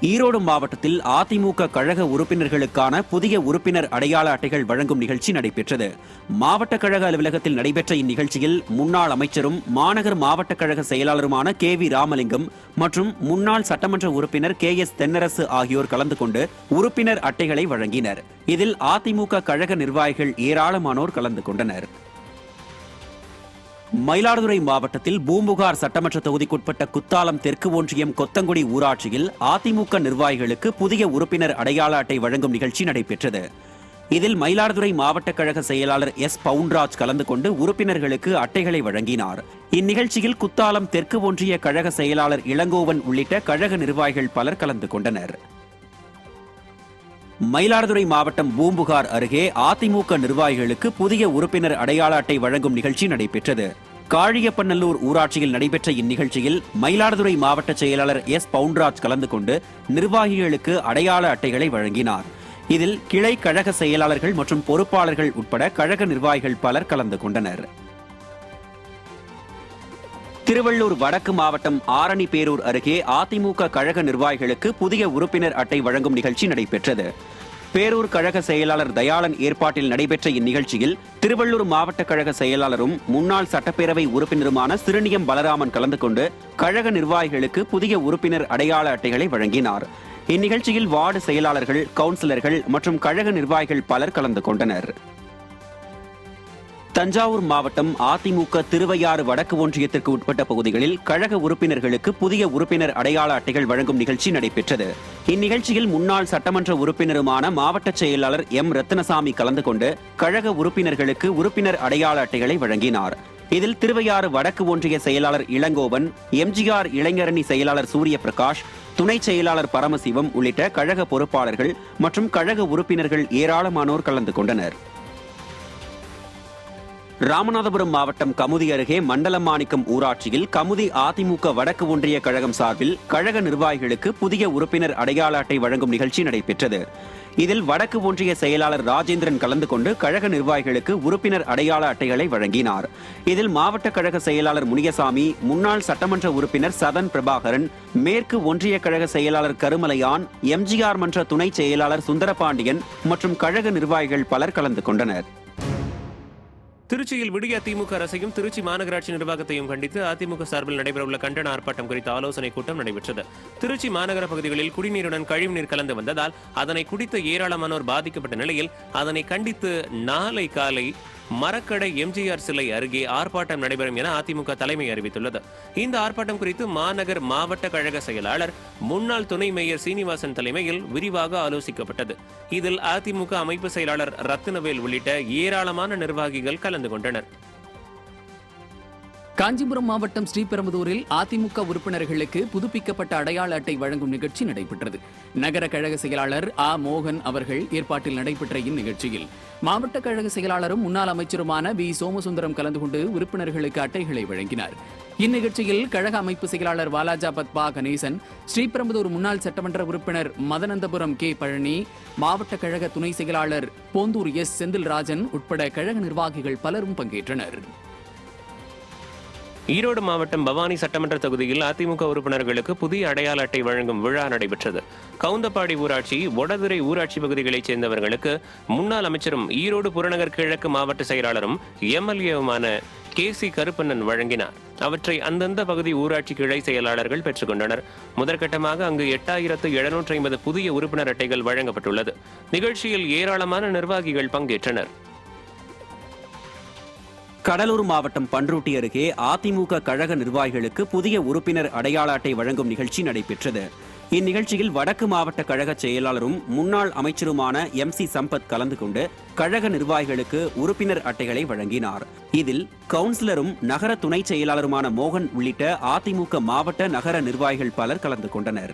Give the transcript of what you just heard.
ஈரோடு மாவட்டத்தில் அதிமுக கழக உறுப்பினர்களுக்கான புதிய உறுப்பினர் அடையாள அட்டைகள் வழங்கும் நிகழ்ச்சி நடைபெற்றது. மாவட்ட கழக அலுவலகத்தில் நடைபெற்ற இந்நிகழ்ச்சியில் முன்னாள் அமைச்சரும் மாநகர் மாவட்ட கழக செயலாளருமான KV ராமலிங்கம் மற்றும் முன்னாள் சட்டமன்ற உறுப்பினர் KS தென்னரசு ஆகியோர் கலந்து கொண்டு உறுப்பினர் அட்டைகளை வழங்கினர். இதில் அதிமுக கழக நிர்வாகிகள் ஏராளமானோர் கலந்து கொண்டனர். மயிலாடுதுறை மாவட்டத்தில் பூம்புகார் சட்டமன்ற தொகுதிக்குட்பட்ட குத்தாலம் தெற்கு ஒன்றியம் கொத்தங்குடி ஊராட்சியில் அதிமுக நிர்வாகிகளுக்கு புதிய உறுப்பினர் அடையாள அட்டை வழங்கும் நிகழ்ச்சி நடைபெற்றது. இதில் மயிலாடுதுறை மாவட்ட கழக செயலாளர் S. பவுன்ராஜ் கலந்து கொண்டு உறுப்பினர்களுக்கு அட்டைகளை வழங்கினார். இந்நிகழ்ச்சியில் குத்தாலம் தெற்கு ஒன்றிய கழக செயலாளர் இளங்கோவன் உள்ளிட்ட கழக நிர்வாகிகள் பலர் கலந்து கொண்டனர். மயிலாடுதுறை மாவட்டம் பூம்புகார் அருகே அதிமுக நிர்வாகிகளுக்கு புதிய உறுப்பினர் அடையாள அட்டை வழங்கும் நிகழ்ச்சி நடைபெற்றது. காழியப்பநல்லூர் ஊராட்சியில் நடைபெற்ற இந்நிகழ்ச்சியில் மயிலாடுதுறை மாவட்ட செயலாளர் S. பவுன்ராஜ் கலந்து கொண்டு நிர்வாகிகளுக்கு அடையாள அட்டைகளை வழங்கினார். இதில் கிளை கழக செயலாளர்கள் மற்றும் பொறுப்பாளர்கள் உட்பட கழக நிர்வாகிகள் பலர் கலந்து கொண்டனர். திருவள்ளூர் வடக்கு மாவட்டம் ஆரணி பேரூர் அருகே அதிமுக கழக நிர்வாகிகளுக்கு புதிய உறுப்பினர் அட்டை வழங்கும் நிகழ்ச்சி நடைபெற்றது. பேரூர் கழக செயலாளர் தயாளன் ஏற்பாட்டில் நடைபெற்ற இந்நிகழ்ச்சியில் திருவள்ளூர் மாவட்ட கழக செயலாளரும் முன்னாள் சட்டப்பேரவை உறுப்பினருமான சிறுனியம் பலராமன் கலந்து கொண்டு கழக நிர்வாகிகளுக்கு புதிய உறுப்பினர் அடையாள அட்டைகளை வழங்கினார். இந்நிகழ்ச்சியில் வார்டு செயலாளர்கள், கவுன்சிலர்கள் மற்றும் கழக நிர்வாகிகள் பலர் கலந்து கொண்டனர். தஞ்சாவூர் மாவட்டம் அதிமுக திருவையாறு வடக்கு ஒன்றியத்திற்கு உட்பட்ட பகுதிகளில் கழக உறுப்பினர்களுக்கு புதிய உறுப்பினர் அடையாள அட்டைகள் வழங்கும் நிகழ்ச்சி நடைபெற்றது. இந்நிகழ்ச்சியில் முன்னாள் சட்டமன்ற உறுப்பினருமான மாவட்ட செயலாளர் M. ரத்தினசாமி கலந்து கொண்டு கழக உறுப்பினர்களுக்கு உறுப்பினர் அடையாள அட்டைகளை வழங்கினார். இதில் திருவையாறு வடக்கு ஒன்றிய செயலாளர் இளங்கோவன், MGR இளைஞரணி செயலாளர் சூரியபிரகாஷ், துணை செயலாளர் பரமசிவம் உள்ளிட்ட கழக பொறுப்பாளர்கள் மற்றும் கழக உறுப்பினர்கள் ஏராளமானோர் கலந்து கொண்டனர். ராமநாதபுரம் மாவட்டம் கமுதி அருகே மண்டலமாணிக்கம் ஊராட்சியில் கமுதி அதிமுக வடக்கு ஒன்றிய கழகம் சார்பில் கழக நிர்வாகிகளுக்கு புதிய உறுப்பினர் அடையாள அட்டை வழங்கும் நிகழ்ச்சி நடைபெற்றது. இதில் வடக்கு ஒன்றிய செயலாளர் ராஜேந்திரன் கலந்து கொண்டு கழக நிர்வாகிகளுக்கு உறுப்பினர் அடையாள அட்டைகளை வழங்கினார். இதில் மாவட்ட கழக செயலாளர் முனியசாமி, முன்னாள் சட்டமன்ற உறுப்பினர் சதன் பிரபாகரன், மேற்கு ஒன்றிய கழக செயலாளர் கருமலையான், MGR மன்ற துணை செயலாளர் சுந்தரபாண்டியன் மற்றும் கழக நிர்வாகிகள் பலர் கலந்து கொண்டனர். திருச்சியில் விடிய திமுக அரசையும் திருச்சி மாநகராட்சி நிர்வாகத்தையும் கண்டித்து அதிமுக சார்பில் நடைபெறவுள்ள கண்டன ஆர்ப்பாட்டம் குறித்த ஆலோசனைக் கூட்டம் நடைபெற்றது. திருச்சி மாநகர பகுதிகளில் குடிநீருடன் கழிவுநீர் கலந்து வந்ததால் அதனை குடித்த ஏராளமானோர் பாதிக்கப்பட்ட நிலையில் அதனை கண்டித்து நாளை காலை மரக்கடை MGR சிலை அருகே ஆர்ப்பாட்டம் நடைபெறும் என அதிமுக தலைமை அறிவித்துள்ளது. இந்த ஆர்ப்பாட்டம் குறித்து மாநகர் மாவட்ட கழக செயலாளர் முன்னாள் துணை மேயர் சீனிவாசன் தலைமையில் விரிவாக ஆலோசிக்கப்பட்டது. இதில் அதிமுக அமைப்பு செயலாளர் ரத்தினவேல் உள்ளிட்ட ஏராளமான நிர்வாகிகள் கலந்து கொண்டனர். காஞ்சிபுரம் மாவட்டம் ஸ்ரீபெரும்புதூரில் அதிமுக உறுப்பினர்களுக்கு புதுப்பிக்கப்பட்ட அடையாள அட்டை வழங்கும் நிகழ்ச்சி நடைபெற்றது. நகர கழக செயலாளர் A. மோகன் அவர்கள் ஏற்பாட்டில் நடைபெற்ற இந்நிகழ்ச்சியில் மாவட்ட கழக செயலாளரும் முன்னாள் அமைச்சருமான V. சோமசுந்தரம் கலந்து கொண்டு உறுப்பினர்களுக்கு அட்டைகளை வழங்கினார். இந்நிகழ்ச்சியில் கழக அமைப்பு செயலாளர் வாலாஜா பத்பா கணேசன், ஸ்ரீபெரும்புதூர் முன்னாள் சட்டமன்ற உறுப்பினர் மதனந்தபுரம் K. பழனி, மாவட்ட கழக துணை செயலாளர் போந்தூர் S. செந்தில்ராஜன் உட்பட கழக நிர்வாகிகள் பலரும் பங்கேற்றனர். ஈரோடு மாவட்டம் பவானி சட்டமன்ற தொகுதியில் அதிமுக உறுப்பினர்களுக்கு புதிய அடையாள அட்டை வழங்கும் விழா நடைபெற்றது. கவுந்தப்பாடி ஊராட்சி, ஒடதுரை ஊராட்சி பகுதிகளைச் சேர்ந்தவர்களுக்கு முன்னாள் அமைச்சரும் ஈரோடு புறநகர் கிழக்கு மாவட்ட செயலாளரும் MLAவுமான KC கருப்பண்ணன் வழங்கினார். அவற்றை அந்தந்த பகுதி ஊராட்சி கிளை செயலாளர்கள் பெற்றுக் கொண்டனர். முதற்கட்டமாக அங்கு 8750 புதிய உறுப்பினர் அட்டைகள் வழங்கப்பட்டுள்ளது. நிகழ்ச்சியில் ஏராளமான நிர்வாகிகள் பங்கேற்றனர். கடலூர் மாவட்டம் பன்ருட்டி அருகே அதிமுக கழக நிர்வாகிகளுக்கு புதிய உறுப்பினர் அடையாள அட்டை வழங்கும் நிகழ்ச்சி நடைபெற்றது. இந்நிகழ்ச்சியில் வடக்கு மாவட்ட கழக செயலாளரும் முன்னாள் அமைச்சருமான MC சம்பத் கலந்து கொண்டு கழக நிர்வாகிகளுக்கு உறுப்பினர் அட்டைகளை வழங்கினார். இதில் கவுன்சிலரும் நகர துணை செயலாளருமான மோகன் உள்ளிட்ட அதிமுக மாவட்ட நகர நிர்வாகிகள் பலர் கலந்து கொண்டனர்.